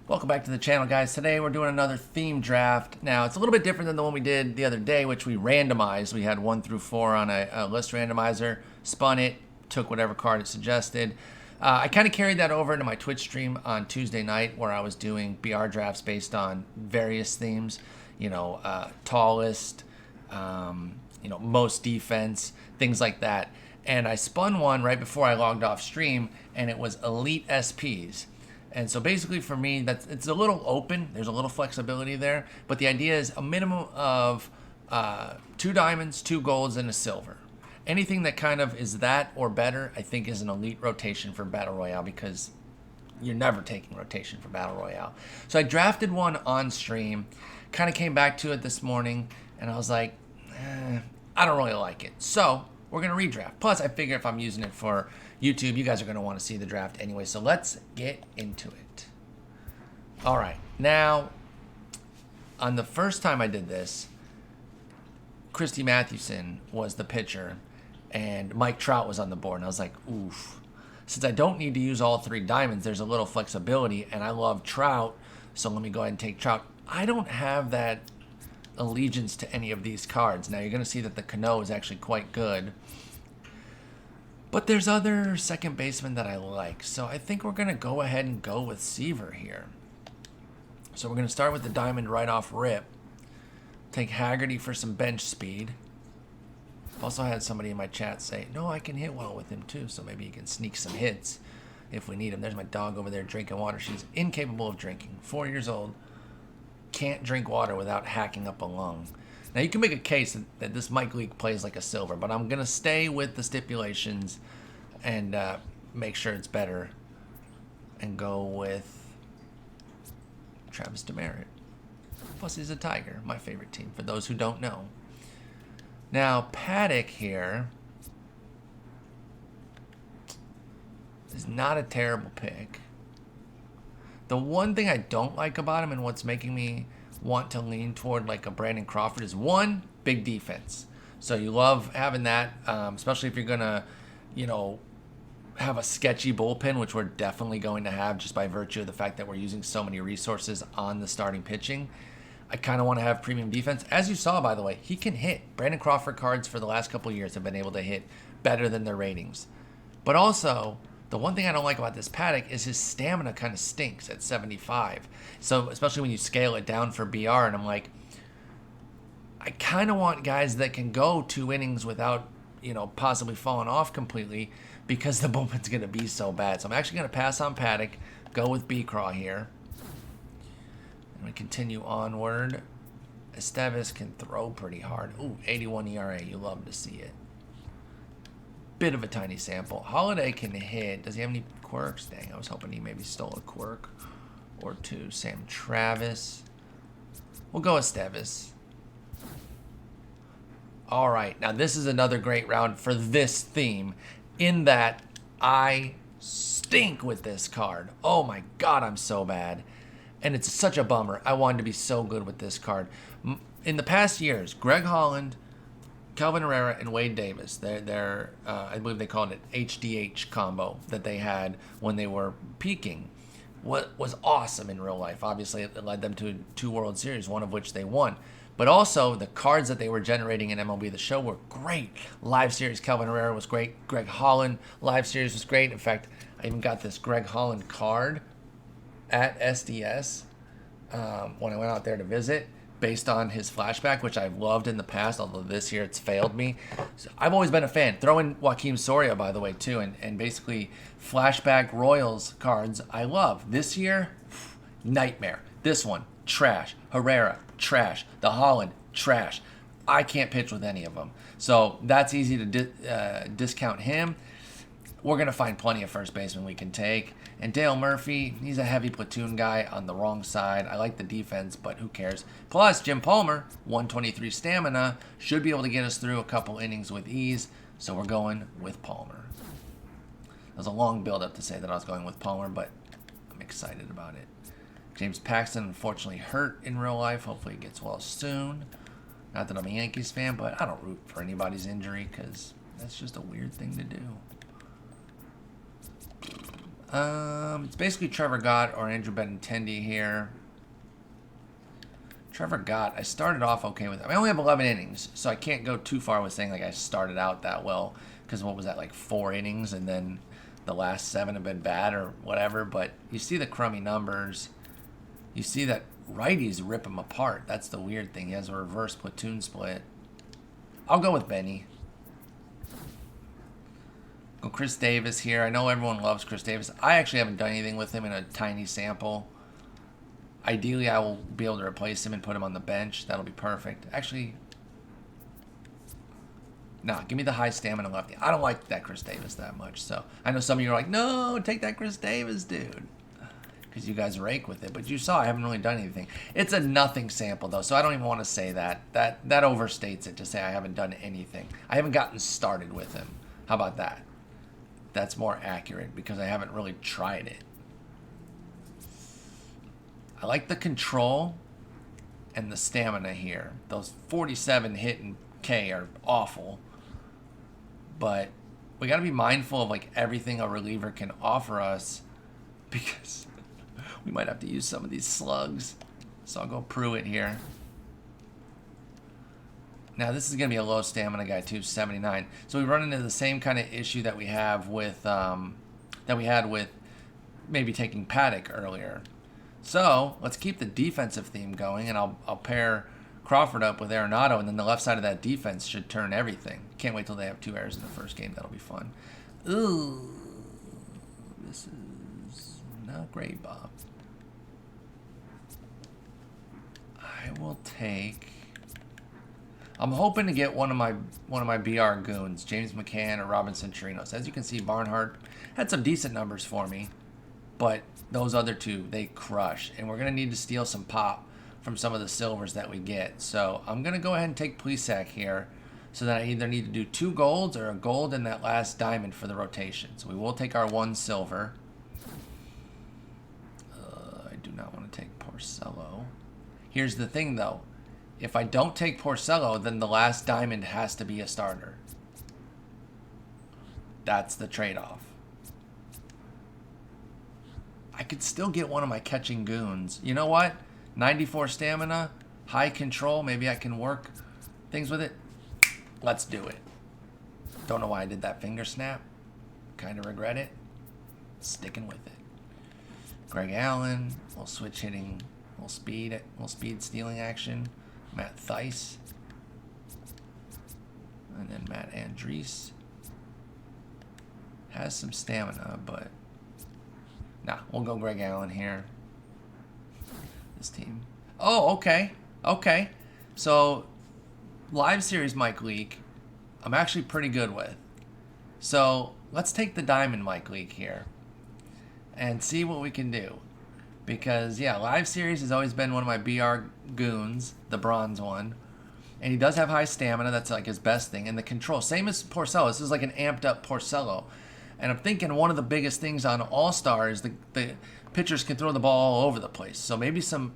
Welcome back to the channel, guys. Today we're doing another theme draft. Now, it's a little bit different than the one we did the other day, which we randomized. We had 1 through 4 on a list randomizer, spun it, took whatever card it suggested. I kind of carried that over into my Twitch stream on Tuesday night where I was doing BR drafts based on various themes, tallest, most defense, things like that. And I spun one right before I logged off stream, and it was Elite SPs. And so basically for me, it's a little open. There's a little flexibility there. But the idea is a minimum of 2 diamonds, 2 golds, and a silver. Anything that kind of is that or better, I think is an elite rotation for Battle Royale, because you're never taking rotation for Battle Royale. So I drafted one on stream, kind of came back to it this morning, and I was like, I don't really like it. So we're going to redraft. Plus, I figure if I'm using it for YouTube, you guys are going to want to see the draft anyway. So let's get into it. All right. Now, on the first time I did this, Christy Mathewson was the pitcher, and Mike Trout was on the board. And I was like, oof. Since I don't need to use all 3 diamonds, there's a little flexibility, and I love Trout, so let me go ahead and take Trout. I don't have that allegiance to any of these cards. Now, you're going to see that the Cano is actually quite good. But there's other second basemen that I like. So I think we're going to go ahead and go with Seaver here. So we're going to start with the diamond right off rip. Take Haggerty for some bench speed. I've also had somebody in my chat say, no, I can hit well with him too. So maybe he can sneak some hits if we need him. There's my dog over there drinking water. She's incapable of drinking. 4 years old. Can't drink water without hacking up a lung. Now, you can make a case that this Mike Leake plays like a silver, but I'm going to stay with the stipulations and make sure it's better and go with Travis Demerit. Plus, he's a Tiger, my favorite team, for those who don't know. Now, Paddock here is not a terrible pick. The one thing I don't like about him and what's making me want to lean toward like a Brandon Crawford is, 1, big defense. So you love having that, especially if you're going to, have a sketchy bullpen, which we're definitely going to have just by virtue of the fact that we're using so many resources on the starting pitching. I kind of want to have premium defense. As you saw, by the way, he can hit. Brandon Crawford cards for the last couple of years have been able to hit better than their ratings. But also, the one thing I don't like about this Paddock is his stamina kind of stinks at 75. So especially when you scale it down for BR, and I'm like, I kind of want guys that can go 2 innings without, possibly falling off completely, because the bullpen's going to be so bad. So I'm actually going to pass on Paddock, go with B-Craw here. And we continue onward. Estevez can throw pretty hard. Ooh, 81 ERA. You love to see it. Bit of a tiny sample. Holiday can hit. Does he have any quirks? Dang, I was hoping he maybe stole a quirk or 2. Sam Travis. We'll go with Estevez. All right, now this is another great round for this theme, in that I stink with this card. Oh my God, I'm so bad. And it's such a bummer. I wanted to be so good with this card. In the past years, Greg Holland, Kelvin Herrera, and Wade Davis, I believe they called it HDH combo that they had when they were peaking, what was awesome in real life. Obviously, it led them to 2 World Series, one of which they won. But also, the cards that they were generating in MLB The Show were great. Live Series, Kelvin Herrera was great. Greg Holland, Live Series was great. In fact, I even got this Greg Holland card at SDS when I went out there to visit, based on his flashback, which I've loved in the past, although this year it's failed me. So I've always been a fan. Throw in Joaquim Soria, by the way, too, and basically flashback Royals cards I love. This year, nightmare. This one, trash. Herrera, trash. The Holland, trash. I can't pitch with any of them. So that's easy to discount him. We're going to find plenty of first basemen we can take. And Dale Murphy, he's a heavy platoon guy on the wrong side. I like the defense, but who cares? Plus, Jim Palmer, 123 stamina, should be able to get us through a couple innings with ease. So we're going with Palmer. It was a long build-up to say that I was going with Palmer, but I'm excited about it. James Paxton, unfortunately hurt in real life. Hopefully he gets well soon. Not that I'm a Yankees fan, but I don't root for anybody's injury because that's just a weird thing to do. It's basically Trevor Gott or Andrew Benintendi here. Trevor Gott, I started off okay with him. I only have 11 innings, so I can't go too far with saying like I started out that well, because what was that, like 4 innings, and then the last 7 have been bad or whatever. But you see the crummy numbers. You see that righties rip him apart. That's the weird thing. He has a reverse platoon split. I'll go with Benny. Go Chris Davis here. I know everyone loves Chris Davis. I actually haven't done anything with him in a tiny sample. Ideally, I will be able to replace him and put him on the bench. That'll be perfect. Actually, nah, give me the high stamina lefty. I don't like that Chris Davis that much. So I know some of you are like, no, take that Chris Davis, dude. Because you guys rake with it. But you saw I haven't really done anything. It's a nothing sample, though, so I don't even want to say that. That overstates it to say I haven't done anything. I haven't gotten started with him. How about that? That's more accurate because I haven't really tried it. I like the control and the stamina here. Those 47 hit and K are awful. But we got to be mindful of like everything a reliever can offer us, because we might have to use some of these slugs. So I'll go Pruitt here. Now this is going to be a low stamina guy too, 79. So we run into the same kind of issue that we have with that we had with maybe taking Paddock earlier. So let's keep the defensive theme going, and I'll pair Crawford up with Arenado, and then the left side of that defense should turn everything. Can't wait till they have 2 errors in the first game. That'll be fun. Ooh, this is not great, Bob. I will take. I'm hoping to get one of my BR goons, James McCann or Robinson Chirinos. As you can see, Barnhart had some decent numbers for me, but those other 2, they crush. And we're going to need to steal some pop from some of the silvers that we get. So I'm going to go ahead and take Plesac here, so that I either need to do 2 golds or a gold in that last diamond for the rotation. So we will take our 1 silver. I do not want to take Porcello. Here's the thing, though. If I don't take Porcello, then the last diamond has to be a starter. That's the trade-off. I could still get one of my catching goons. You know what? 94 stamina, high control. Maybe I can work things with it. Let's do it. Don't know why I did that finger snap. Kind of regret it. Sticking with it. Greg Allen. We'll switch hitting. We'll speed stealing action. Matt Thaiss. And then Matt Andriese. Has some stamina, but nah, we'll go Greg Allen here. This team. Oh, okay. Okay. So, live series Mike Leake, I'm actually pretty good with. So, let's take the diamond Mike Leake here and see what we can do. Because, yeah, live series has always been one of my BR goons, the bronze one. And he does have high stamina. That's like his best thing. And the control, same as Porcello. This is like an amped up Porcello. And I'm thinking one of the biggest things on All-Star is the pitchers can throw the ball all over the place. So maybe some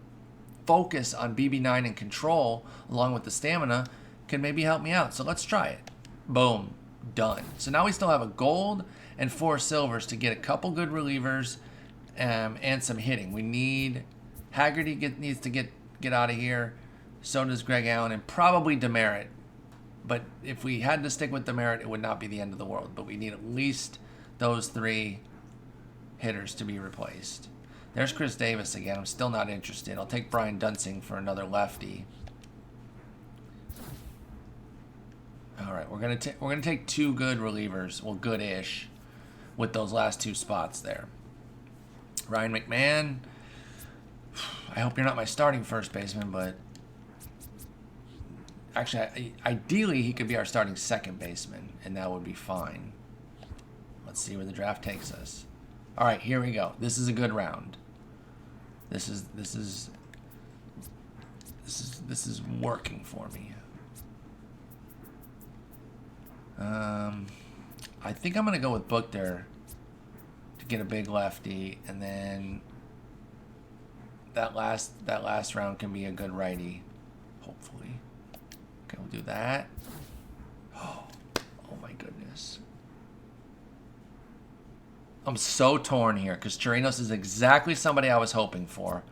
focus on BB9 and control along with the stamina can maybe help me out. So let's try it. Boom. Done. So now we still have a gold and 4 silvers to get a couple good relievers and some hitting. We need Haggerty needs to get out of here. So does Greg Allen and probably Demerit. But if we had to stick with Demerit, it would not be the end of the world. But we need at least those 3 hitters to be replaced. There's Chris Davis again. I'm still not interested. I'll take Brian Dunsing for another lefty. All right, we're gonna take 2 good relievers, well, good-ish, with those last 2 spots there. Ryan McMahon. I hope you're not my starting first baseman, but actually, ideally he could be our starting second baseman, and that would be fine. Let's see where the draft takes us. All right, here we go. This is a good round. This is working for me. I think I'm gonna go with Buchter to get a big lefty, and then that last round can be a good righty, hopefully. Okay, we'll do that. Oh my goodness. I'm so torn here because Chirinos is exactly somebody I was hoping for.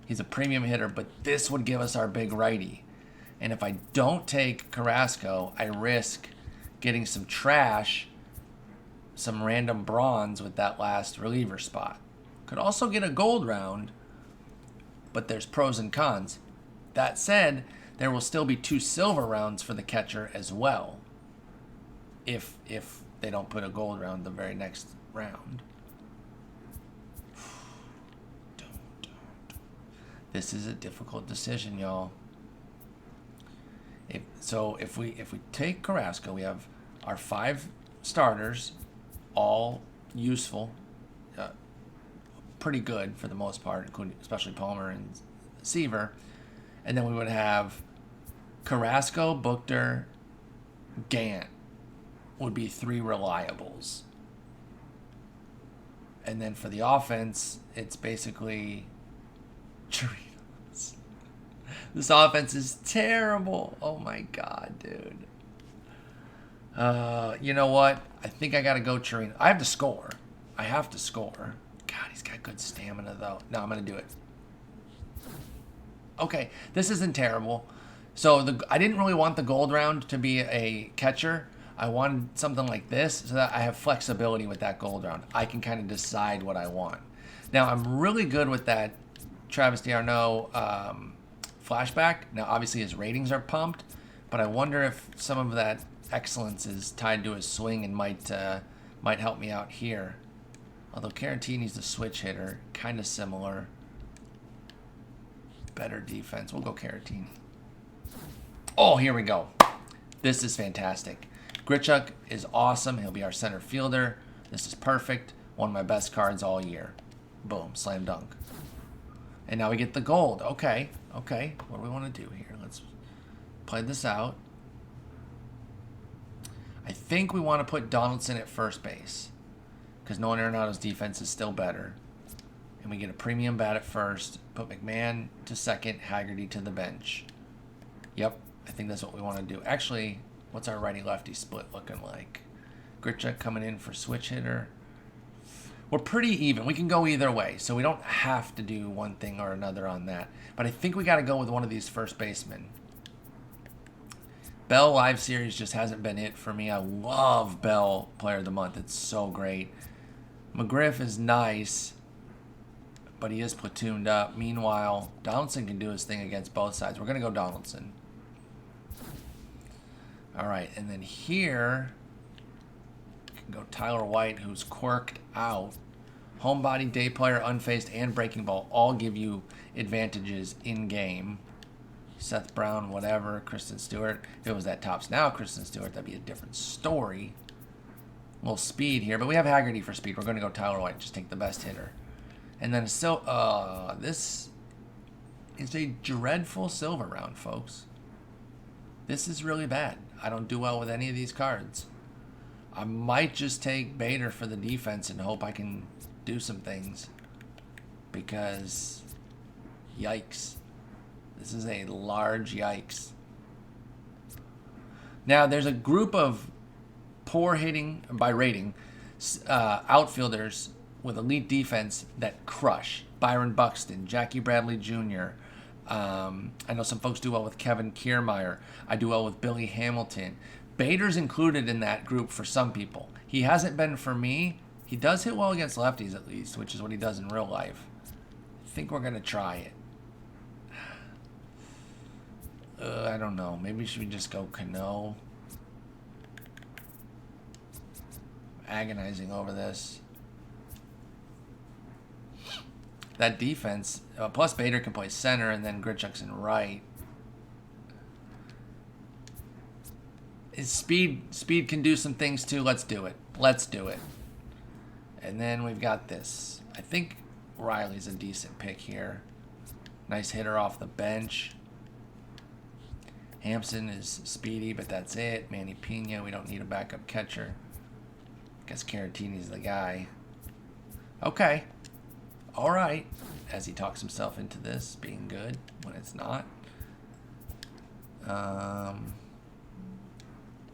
He's a premium hitter, but this would give us our big righty. And if I don't take Carrasco, I risk getting some trash, some random bronze with that last reliever spot. Could also get a gold round, but there's pros and cons. That said, there will still be 2 silver rounds for the catcher as well, if they don't put a gold round the very next round. This is a difficult decision, y'all. If we take Carrasco, we have our 5 starters, all useful, pretty good for the most part, including especially Palmer and Seaver, and then we would have Carrasco, Buchter, Gant would be 3 reliables, and then for the offense, it's basically Chirinos. This offense is terrible. Oh my god, dude. You know what? I think I gotta go Chirinos. I have to score. God, he's got good stamina though. No, I'm gonna do it. Okay, this isn't terrible. So I didn't really want the gold round to be a catcher. I wanted something like this so that I have flexibility with that gold round. I can kind of decide what I want. Now, I'm really good with that Travis d'Arnaud flashback. Now, obviously, his ratings are pumped, but I wonder if some of that excellence is tied to his swing and might help me out here. Although Caratini's a switch hitter, kind of similar. Better defense. We'll go Caratini. Oh, here we go. This is fantastic. Grichuk is awesome. He'll be our center fielder. This is perfect. One of my best cards all year. Boom. Slam dunk. And now we get the gold. Okay. What do we want to do here? Let's play this out. I think we want to put Donaldson at first base, because Nolan Arenado's defense is still better. And we get a premium bat at first. Put McMahon to second, Haggerty to the bench. Yep, I think that's what we want to do. Actually, what's our righty-lefty split looking like? Grichuk coming in for switch hitter. We're pretty even. We can go either way, so we don't have to do one thing or another on that. But I think we got to go with one of these first basemen. Bell Live Series just hasn't been it for me. I love Bell Player of the Month. It's so great. McGriff is nice, but he is platooned up. Meanwhile, Donaldson can do his thing against both sides. We're going to go Donaldson. All right, and then here, we can go Tyler White, who's quirked out. Homebody, day player, unfaced, and breaking ball all give you advantages in-game. Seth Brown, whatever. Kristen Stewart. If it was that tops now, Kristen Stewart, that'd be a different story. A little speed here, but we have Haggerty for speed. We're going to go Tyler White. Just take the best hitter. And then this is a dreadful silver round, folks. This is really bad. I don't do well with any of these cards. I might just take Bader for the defense and hope I can do some things. Because, yikes. This is a large yikes. Now, there's a group of poor hitting, by rating, outfielders with elite defense that crush. Byron Buxton, Jackie Bradley Jr. I know some folks do well with Kevin Kiermaier. I do well with Billy Hamilton. Bader's included in that group for some people. He hasn't been for me. He does hit well against lefties at least, which is what he does in real life. I think we're going to try it. I don't know. Maybe should we just go Cano? Agonizing over this. That defense, plus Bader can play center, and then Grichuk's in right. His speed can do some things too. Let's do it. And then we've got this. I think Riley's a decent pick here. Nice hitter off the bench. Hampson is speedy, but that's it. Manny Pena, we don't need a backup catcher. Guess Caratini's the guy. Okay. All right. As he talks himself into this being good when it's not.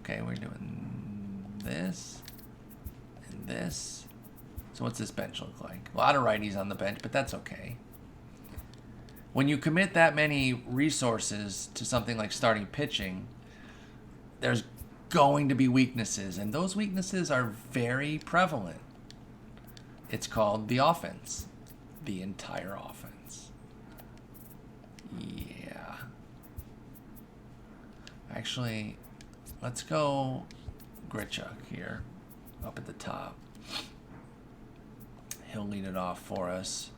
Okay, we're doing this and this. So what's this bench look like? A lot of righties on the bench, but that's okay. When you commit that many resources to something like starting pitching, there's going to be weaknesses, and those weaknesses are very prevalent. It's called the offense. The entire offense. Yeah. Actually, let's go Grichuk here, up at the top. He'll lead it off for us.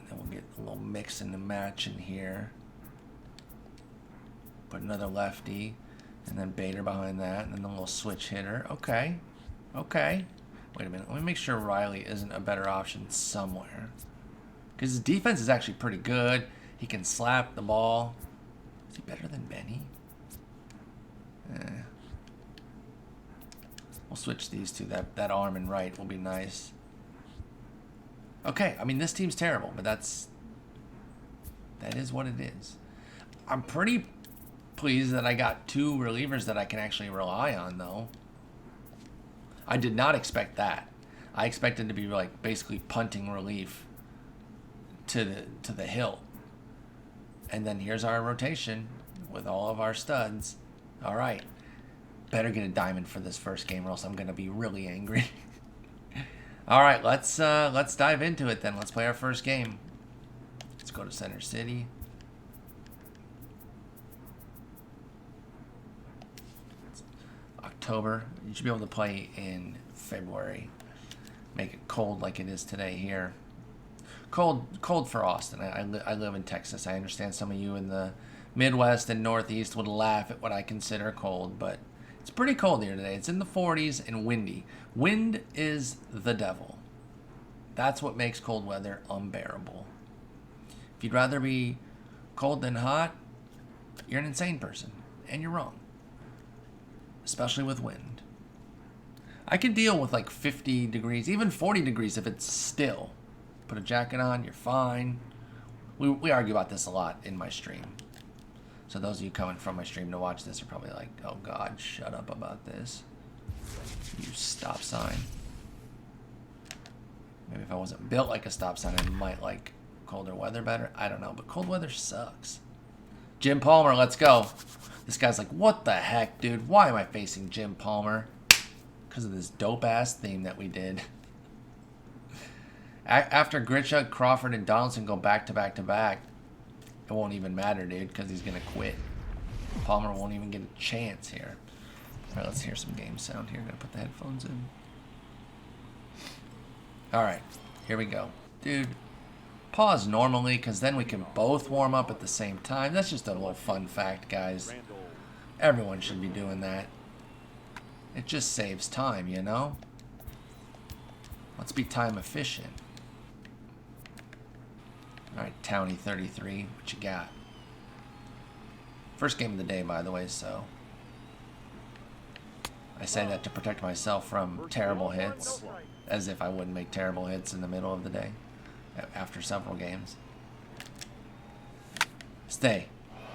And then we'll get a little mix and match in here. Put another lefty. And then Bader behind that. And then a little switch hitter. Okay. Okay. Wait a minute. Let me make sure Riley isn't a better option somewhere. Because his defense is actually pretty good. He can slap the ball. Is he better than Benny? We'll switch these two. That arm and right will be nice. Okay, I mean, this team's terrible, but that is what it is. I'm pretty pleased that I got two relievers that I can actually rely on, though. I did not expect that. I expected to be like basically punting relief to the hilt. And then here's our rotation with all of our studs. All right. Better get a diamond for this first game or else I'm going to be really angry. All right, let's dive into it then. Let's play our first game. Let's go to Center City. It's October. You should be able to play in February. Make it cold like it is today here. Cold for Austin. I live in Texas. I understand some of you in the Midwest and Northeast would laugh at what I consider cold, but it's pretty cold here today. It's in the 40s and windy. Wind is the devil. That's what makes cold weather unbearable. If you'd rather be cold than hot, you're an insane person, and you're wrong. Especially with wind. I can deal with like 50 degrees, even 40 degrees if it's still. Put a jacket on, you're fine. We argue about this a lot in my stream. So those of you coming from my stream to watch this are probably like, oh God, shut up about this. You stop sign. Maybe if I wasn't built like a stop sign, I might like colder weather better. I don't know, but cold weather sucks. Jim Palmer, let's go. This guy's like, what the heck, dude? Why am I facing Jim Palmer? Because of this dope-ass theme that we did. After Grichuk, Crawford, and Donaldson go back-to-back-to-back, it won't even matter, dude, because he's going to quit. Palmer won't even get a chance here. All right, let's hear some game sound here. I'm going to put the headphones in. All right, here we go. Dude, pause normally, because then we can both warm up at the same time. That's just a little fun fact, guys. Everyone should be doing that. It just saves time, you know? Let's be time efficient. All right, Townie 33, what you got? First game of the day, by the way, so I say that to protect myself from terrible hits, as if I wouldn't make terrible hits in the middle of the day after several games. Stay.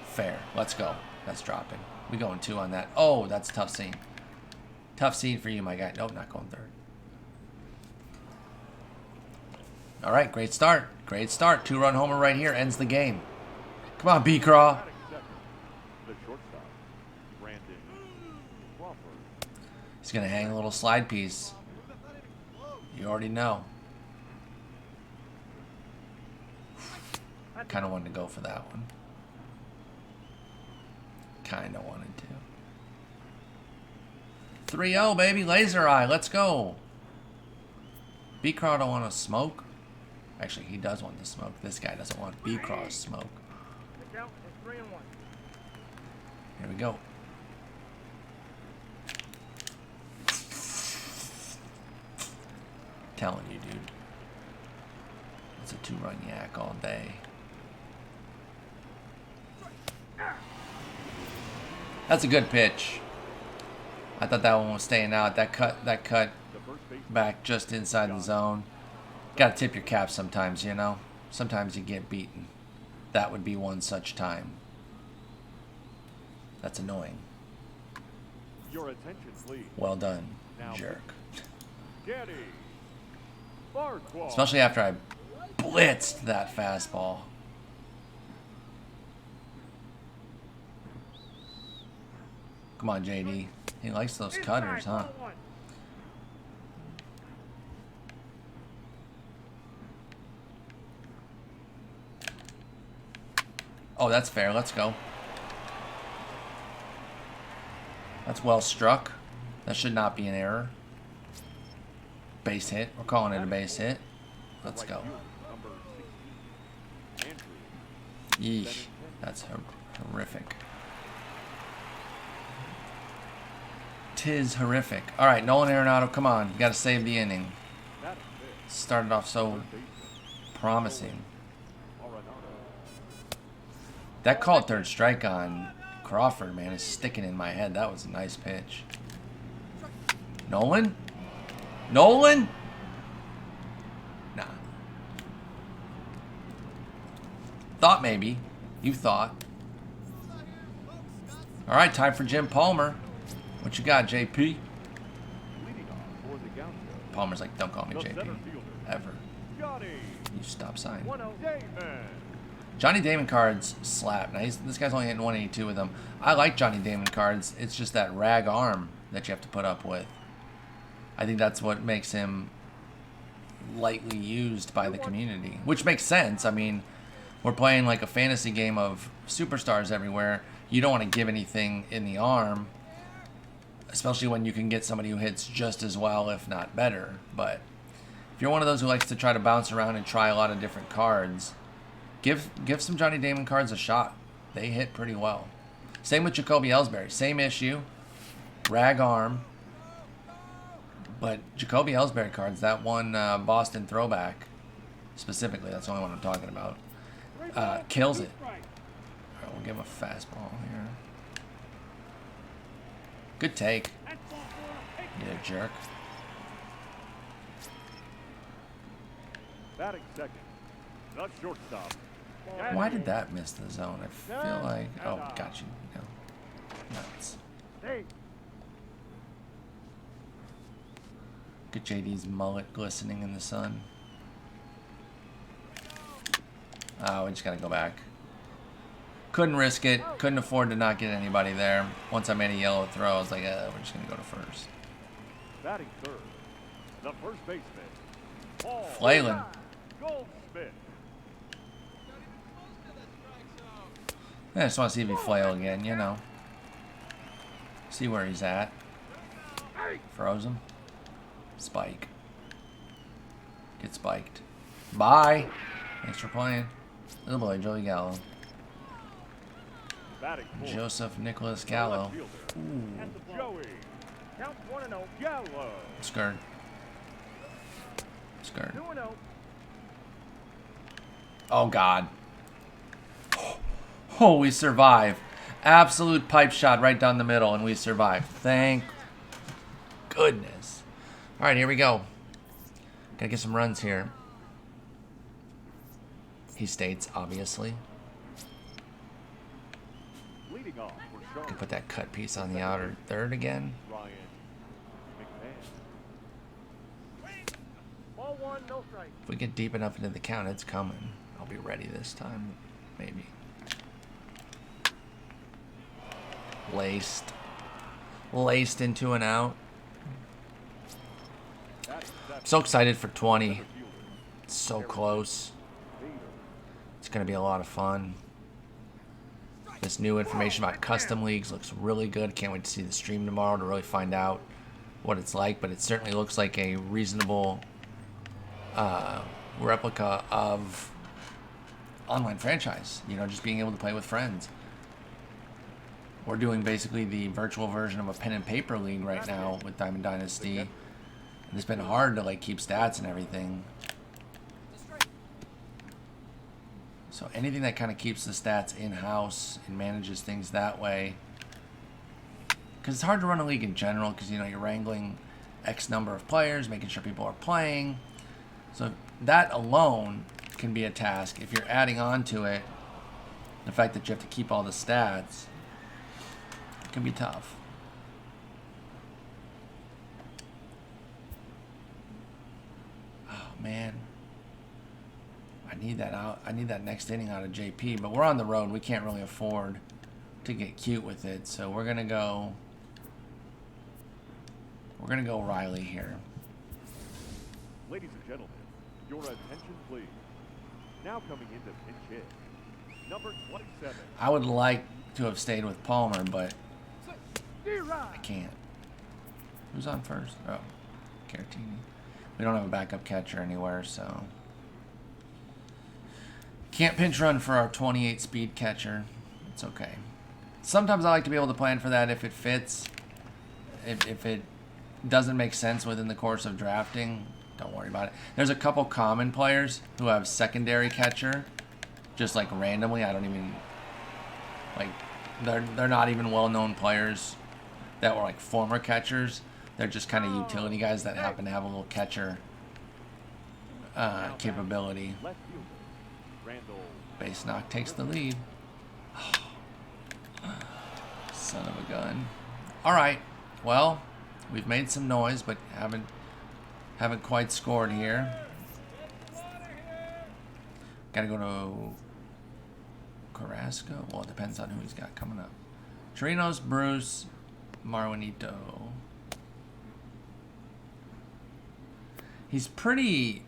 Fair. Let's go. That's dropping. We going 2 on that. Oh, that's a tough scene. Tough scene for you, my guy. Nope, not going 3rd. All right, great start. Great start. 2-run homer right here ends the game. Come on, B-Craw. He's going to hang a little slide piece. You already know. Kind of wanted to go for that one. Kind of wanted to. 3-0, baby. Laser eye. Let's go. B-Craw don't want to smoke. Actually, he does want to smoke. This guy doesn't want B-Craw's smoke. Here we go. Telling you, dude. It's a 2-run yak all day. That's a good pitch. I thought that one was staying out. That cut back just inside the zone. Gotta tip your cap sometimes, you know? Sometimes you get beaten. That would be one such time. That's annoying. Your attention, please. Well done, Now, jerk. Especially after I blitzed that fastball. Come on, JD. He likes those cutters, huh? Oh, that's fair. Let's go. That's well struck. That should not be an error. Base hit. We're calling it a base hit. Let's go. Yeesh. That's horrific. Tis horrific. All right, Nolan Arenado, come on. You got to save the inning. Started off so promising. That called third strike on Crawford, man, is sticking in my head. That was a nice pitch. Nolan? Nolan? Nah. Thought maybe. You thought. All right, time for Jim Palmer. What you got, JP? Palmer's like, don't call me JP. Ever. You stop sign. Johnny Damon cards slap. Now, this guy's only hitting 182 with them. I like Johnny Damon cards. It's just that rag arm that you have to put up with. I think that's what makes him lightly used by the community, which makes sense. I mean, we're playing like a fantasy game of superstars everywhere. You don't want to give anything in the arm, especially when you can get somebody who hits just as well, if not better. But if you're one of those who likes to try to bounce around and try a lot of different cards, give some Johnny Damon cards a shot. They hit pretty well. Same with Jacoby Ellsbury. Same issue. Rag arm. But Jacoby Ellsbury cards, that one Boston throwback, specifically, that's the only one I'm talking about, kills it. All right, we'll give him a fastball here. Good take. You jerk. Batting second. The shortstop. Why did that miss the zone? I feel like... Oh, got you. No. Nuts. Look at JD's mullet glistening in the sun. Oh, we just gotta go back. Couldn't risk it. Couldn't afford to not get anybody there. Once I made a yellow throw, I was like, we're just gonna go to first. Batting third. The first baseman. Flayland. I just want to see if he flail again, you know. See where he's at. Froze him. Spike. Get spiked. Bye. Thanks for playing. Little boy, Joey Gallo. Joseph Nicholas Gallo. Ooh. Skirt. Skirt. Oh, God. Oh, we survive. Absolute pipe shot right down the middle, and we survive. Thank goodness. All right, here we go. Gotta get some runs here. He states, obviously. Could put that cut piece on the outer third again. If we get deep enough into the count, it's coming. I'll be ready this time, maybe. Laced into an out. I'm so excited for 20. It's so close. It's going to be a lot of fun. This new information about custom leagues looks really good. Can't wait to see the stream tomorrow to really find out what it's like. But it certainly looks like a reasonable replica of online franchise. You know, just being able to play with friends. We're doing basically the virtual version of a pen and paper league right now with Diamond Dynasty. And it's been hard to like keep stats and everything. So anything that kind of keeps the stats in-house and manages things that way. Because it's hard to run a league in general because, you know, you're wrangling X number of players, making sure people are playing. So that alone can be a task. If you're adding on to it, the fact that you have to keep all the stats, it can be tough. man. I need that out. I need that next inning out of JP, but we're on the road. We can't really afford to get cute with it, so we're gonna go. We're gonna go Riley here. Ladies and gentlemen, your attention, please. Now coming into pinch hit, number 27. I would like to have stayed with Palmer, but I can't. Who's on first? Oh, Caratini. We don't have a backup catcher anywhere, so can't pinch run for our 28 speed catcher. It's okay. Sometimes I like to be able to plan for that if it fits. If it doesn't make sense within the course of drafting, don't worry about it. There's a couple common players who have secondary catcher, just like randomly. I don't even like. They're not even well-known players that were like former catchers. They're just kind of utility guys that happen to have a little catcher capability. Base knock takes the lead. Son of a gun. All right. Well, we've made some noise, but haven't quite scored here. Gotta go to Carrasco. Well, it depends on who he's got coming up. Chirinos, Bruce, Marwanito. He's pretty,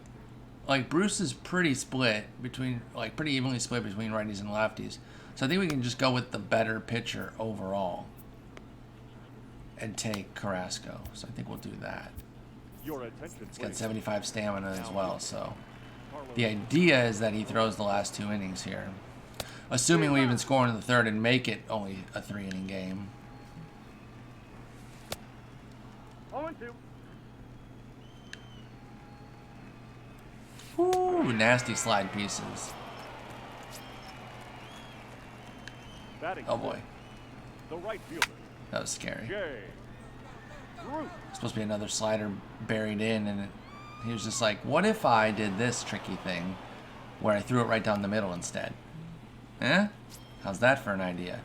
like, Bruce is pretty split between, like, pretty evenly split between righties and lefties. So I think we can just go with the better pitcher overall and take Carrasco. So I think we'll do that. Your attention, He's got 75 stamina as well, so the idea is that he throws the last 2 innings here. Assuming we even score in the third and make it only a 3-inning game. 0-2. Ooh, nasty slide pieces. Oh boy. The right fielder. That was scary. Root. Supposed to be another slider buried in, and he was just like, what if I did this tricky thing where I threw it right down the middle instead? Eh? How's that for an idea?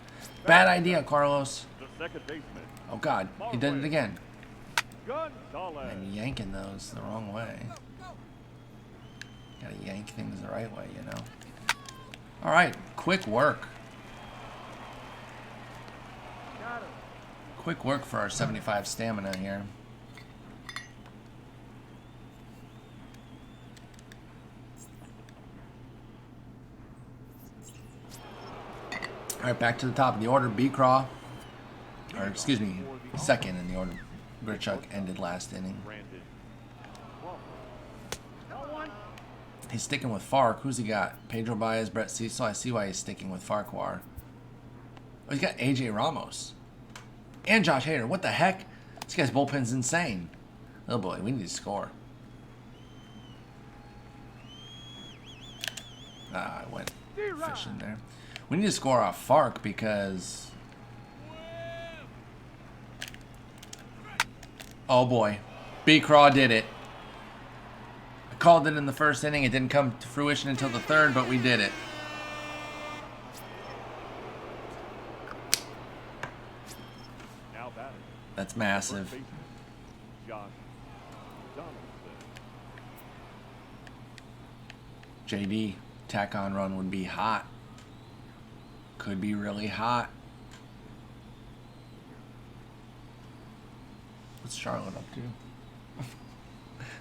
Bad idea, Carlos. The second baseman. Oh God, he did it again. Gonzalez. I'm yanking those the wrong way. Gotta yank things the right way, you know. All right, quick work. Quick work for our 75 stamina here. All right, back to the top of the order. B-Craw, or excuse me, second in the order. Grichuk ended last inning. He's sticking with Fark. Who's he got? Pedro Baez, Brett Cecil. I see why he's sticking with Farquhar. Oh, he's got AJ Ramos. And Josh Hader. What the heck? This guy's bullpen's insane. Oh boy, we need to score. Ah, I went fishing there. We need to score off Fark because... Oh boy. B-Craw did it. I called it in the first inning. It didn't come to fruition until the third, but we did it. That's massive. JD, tack-on run would be hot. Could be really hot. What's Charlotte up to?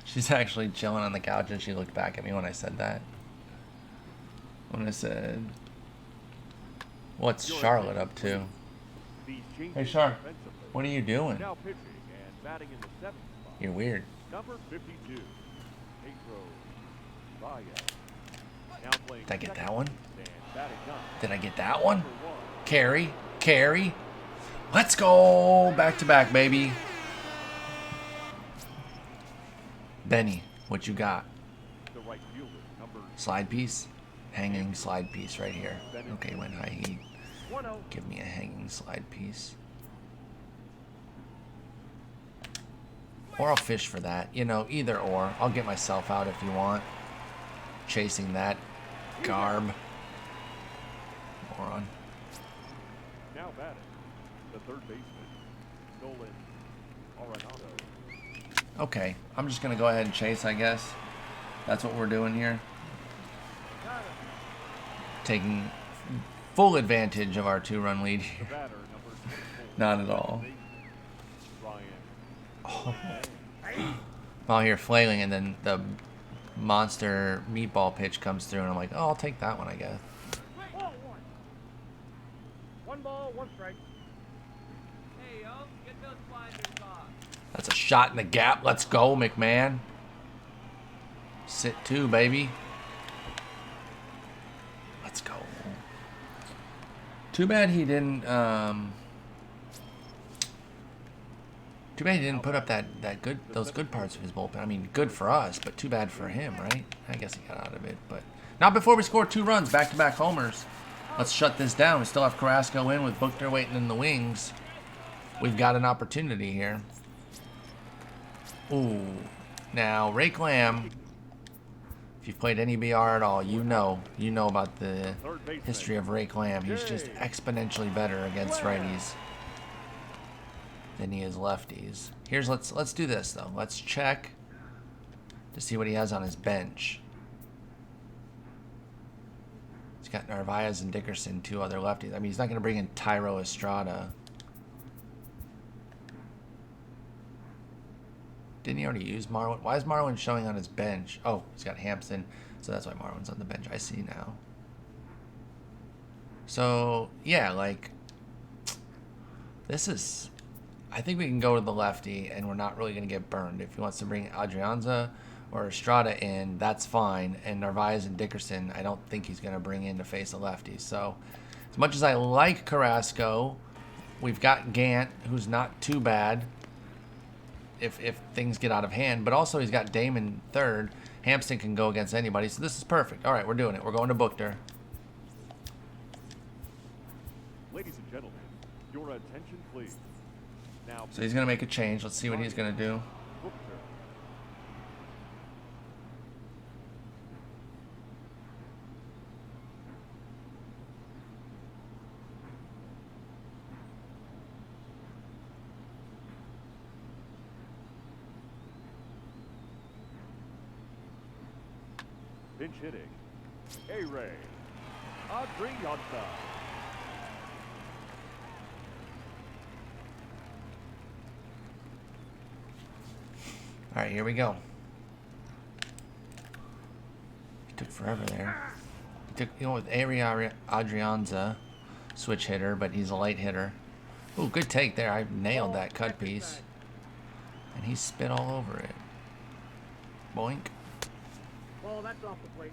She's actually chilling on the couch, and she looked back at me when I said that. When I said, what's Charlotte up to? Hey, Char, what are you doing? Now pitching and batting in the 7th spot. You're weird. Number 52, Pedro Baez. Now playing Did I get second that one? and batting ninth. Did I get that one? Number 1. Carry. Let's go. Back to back, baby. Benny, what you got? The right fielder, number Slide piece? Hanging slide piece right here. Okay, went high heat. 1-0. Give me a hanging slide piece. Or I'll fish for that. You know, either or. I'll get myself out if you want. Chasing that garb. Moron. Now batting, the third baseman, Nolan Arenado. Okay, I'm just going to go ahead and chase, I guess. That's what we're doing here. Taking full advantage of our 2-run lead here. Not at all. Oh. I'm out here flailing, and then the monster meatball pitch comes through, and I'm like, oh, I'll take that one, I guess. One ball, one strike. Hey, yo, get those blinders off. That's a shot in the gap. Let's go, McMahon. Sit 2, baby. Let's go. Too bad he didn't. Too bad he didn't put up those good parts of his bullpen. I mean, good for us, but too bad for him, right? I guess he got out of it, but not before we score 2 runs, back-to-back homers. Let's shut this down. We still have Carrasco in with Buchter waiting in the wings. We've got an opportunity here. Ooh. Now, Rake Lamb, if you've played any BR at all, you know about the history of Rake Lamb. He's just exponentially better against righties than he is lefties. Let's do this though. Let's check to see what he has on his bench. He's got Narvaez and Dickerson, 2 other lefties. I mean, he's not going to bring in Tyro Estrada. Didn't he already use Marwin? Why is Marwin showing on his bench? Oh, he's got Hampson, so that's why Marwin's on the bench. I see now. So, yeah, like, this is... I think we can go to the lefty, and we're not really going to get burned. If he wants to bring Adrianza or Estrada in, that's fine. And Narvaez and Dickerson, I don't think he's going to bring in to face a lefty. So, as much as I like Carrasco, we've got Gant, who's not too bad if things get out of hand. But also, he's got Damon third. Hampson can go against anybody, so this is perfect. All right, we're doing it. We're going to Buchter. Ladies and gentlemen, your attention, please. Now, So he's going to make a change. Let's see what he's going to do. Buchter. Pinch hitting. A-Ray. Adrianza. All right, here we go. He took forever there. He took, with Adrianza, switch hitter, but he's a light hitter. Ooh, good take there. I nailed that cut piece. And he spit all over it. Boink. Ball, that's off the plate.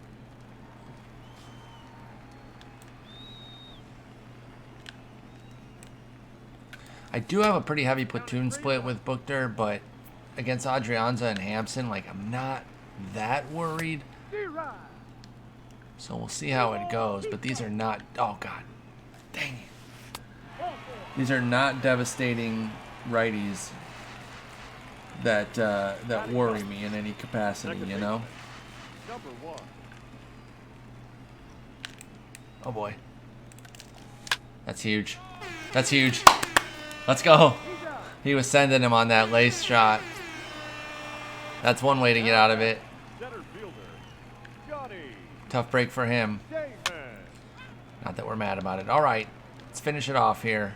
I do have a pretty heavy platoon split with Buchter, but against Adrianza and Hampson, like, I'm not that worried. So we'll see how it goes, but these are not... Oh, God. Dang it. These are not devastating righties that worry me in any capacity, you know? Number 1. Oh, boy. That's huge. That's huge. Let's go. He was sending him on that lace shot. That's one way to get out of it. Center fielder, Johnny Tough break for him. Damon. Not that we're mad about it. All right. Let's finish it off here.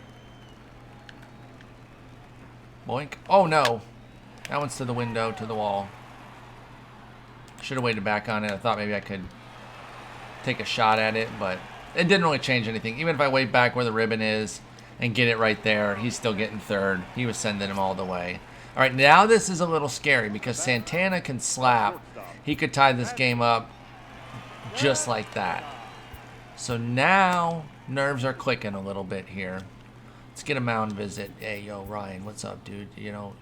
Boink. Oh, no. That one's to the window, to the wall. Should have waited back on it. I thought maybe I could take a shot at it, but it didn't really change anything. Even if I wait back where the ribbon is and get it right there, he's still getting third. He was sending him all the way. All right, now this is a little scary because Santana can slap. He could tie this game up just like that. So now nerves are clicking a little bit here. Let's get a mound visit. Hey, yo, Ryan, what's up, dude? You know,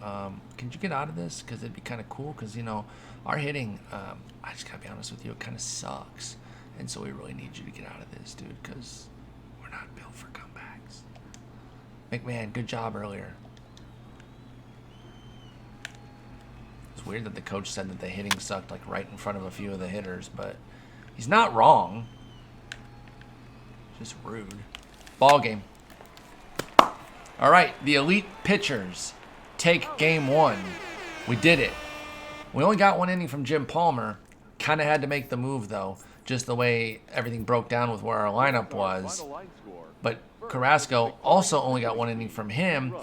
can you get out of this? Because it'd be kind of cool because, you know, our hitting, I just got to be honest with you, it kind of sucks. And so we really need you to get out of this, dude, because we're not built for comebacks. McMahon, good job earlier. It's weird that the coach said that the hitting sucked like right in front of a few of the hitters, but he's not wrong. Just rude. Ball game. All right, the elite pitchers take game 1. We did it. We only got 1 inning from Jim Palmer, Kind of had to make the move, though, just the way everything broke down with where our lineup was. But Carrasco also only got 1 inning from him.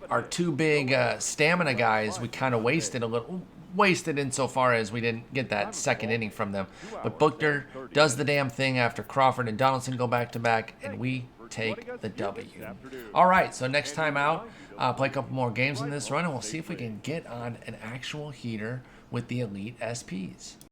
Our 2 big stamina guys, we kind of wasted a little. Wasted insofar as we didn't get that 2nd inning from them. But Buchner does the damn thing after Crawford and Donaldson go back-to-back, and we take the W. All right, so next time out, play a couple more games in this run, and we'll see if we can get on an actual heater with the Elite SPs.